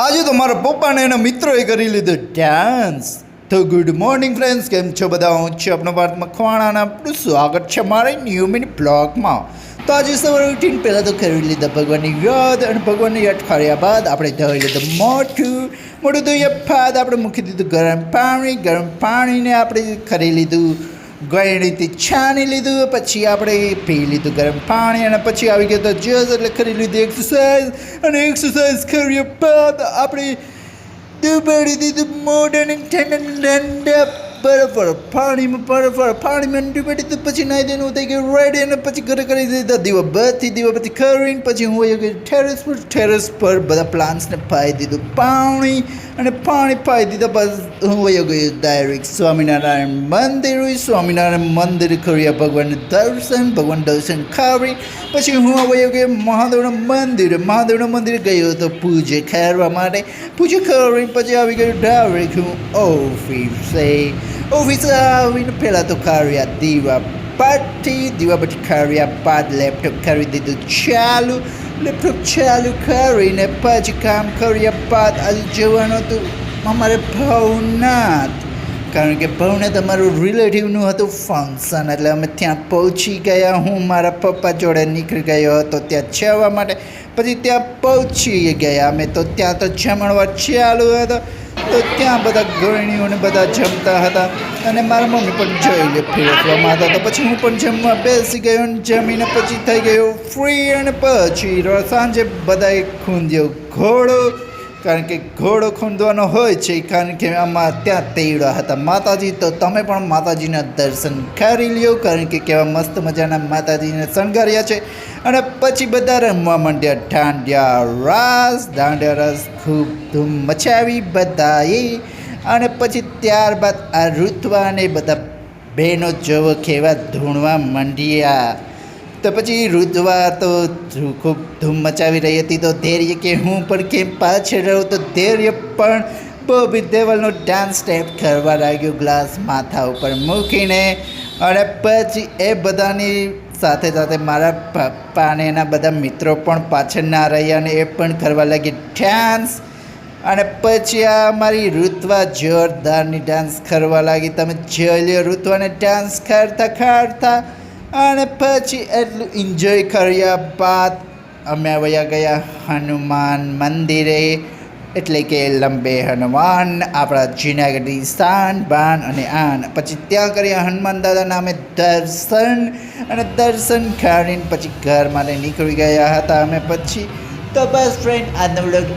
આજે તો મારા પપ્પાને એના મિત્રોએ કરી લીધું ડાન્સ. તો ગુડ મોર્નિંગ ફ્રેન્ડ્સ, કેમ છો બધા? હું છું આપનો ભારત મખવાણાના આપણું સ્વાગત છે મારા ન્યૂ મિની બ્લોગમાં. તો આજે સવારે ઉઠીને પહેલાં તો કરી લીધા ભગવાનની યાદ, અને ભગવાનની યાદ કર્યા બાદ આપણે ધોઈ લીધું મોઢું ધોયા બાદ આપણે મૂકી દીધું ગરમ પાણીને આપણે કરી લીધું ગળણીથી છાણી લીધું. પછી આપણે પી લીધું ગરમ પાણી, અને પછી આવી ગયો તો જસ એટલે કરી લીધી એક્સરસાઇઝ. અને એક્સરસાઇઝ કર્યા બાદ આપણે દબાડી દીધું મોઢાને ઠંડા બરફ પાણીમાં ડૂબાડી દીધું. પછી નાહી ધોઈને થઈ ગયું રેડી, અને પછી ઘરે કરી દીધા દીવાબત્તી કરીને પછી હું ગયો ટેરેસ પર બધા પ્લાન્ટ્સને પાઈ દીધું પાણી પાઈ દીધા. બસ હું વયો ગયો ડાયરેક્ટ સ્વામિનારાયણ મંદિર કર્યા ભગવાન દર્શન કરી. પછી હું વયો ગયો મહાદેવના મંદિર ગયો હતો પૂજા કરવા માટે. પૂજા કરી પછી આવી ગયો ડાયરેક્ટ હું ઓફિસે આવીને પહેલાં તો કર્યા દીવાબત્તી કર્યા બાદ લેપટોપ કરી દીધું ચાલુ કરીને પછી કામ કર્યા બાદ આજે જવાનું હતું અમારે ભવનાથ, કારણ કે ભવનાથ અમારું રિલેટિવનું હતું ફંક્શન, એટલે અમે ત્યાં પહોંચી ગયા. હું મારા પપ્પા જોડે નીકળી ગયો હતો ત્યાં જવા માટે. પછી ત્યાં પહોંચી ગયા અમે તો ત્યાં તો જમણવાર ચાલુ હતો. તો ત્યાં બધા ગરણીઓને બધા જમતા હતા, અને મારા મમ્મી પણ જોઈ લે ફેરવવામાં હતા. તો પછી હું પણ જમવા બેસી ગયો, અને જમીને પછી થઈ ગયો ફ્રી. અને પછી સાંજે બધાએ ખૂંદ્યો ઘોડો, કારણ કે ઘોડો ખૂંદવાનો હોય છે, કારણ કે આમાં ત્યાં તેડા હતા માતાજી. તો તમે પણ માતાજીના દર્શન કરી લ્યો, કારણ કે કેવા મસ્ત મજાના માતાજીને શણગાર્યા છે. અને પછી બધા રમવા માંડ્યા દાંડિયા રાસ ખૂબ ધૂમ મચાવી બધાએ. અને પછી ત્યારબાદ આ ઋત્વા અને બધા બહેનો જોવો કેવા ધૂણવા માંડ્યા. તો પછી ઋત્વા તો ખૂબ ધૂમ મચાવી રહી હતી. તો ધૈર્ય કે હું પણ કેમ પાછળ રહું, તો ધૈર્ય પણ બોબી દેવલનો ડાન્સ સ્ટેપ કરવા લાગ્યો ગ્લાસ માથા ઉપર મૂકીને. અને પછી એ બધાની સાથે મારા પપ્પાને એના બધા મિત્રો પણ પાછળ ના રહ્યા, અને એ પણ કરવા લાગી ડાન્સ. અને પછી આ મારી ઋત્વા જોરદારની ડાન્સ કરવા લાગી. તમે જોઈ લો ઋત્વાને ડાન્સ કરતા. અને પછી એટલું એન્જોય કર્યા બાદ અમે વયા ગયા હનુમાન મંદિરે, એટલે કે લંબે હનુમાન, આપણા જૂનાગઢની શાન બાન અને આન. પછી ત્યાં કર્યા હનુમાન દાદાના અમે દર્શન કરીને પછી ઘર માટે નીકળી ગયા હતા અમે પછી. તો બસ ફ્રેન્ડ, આજનો વ્લોગ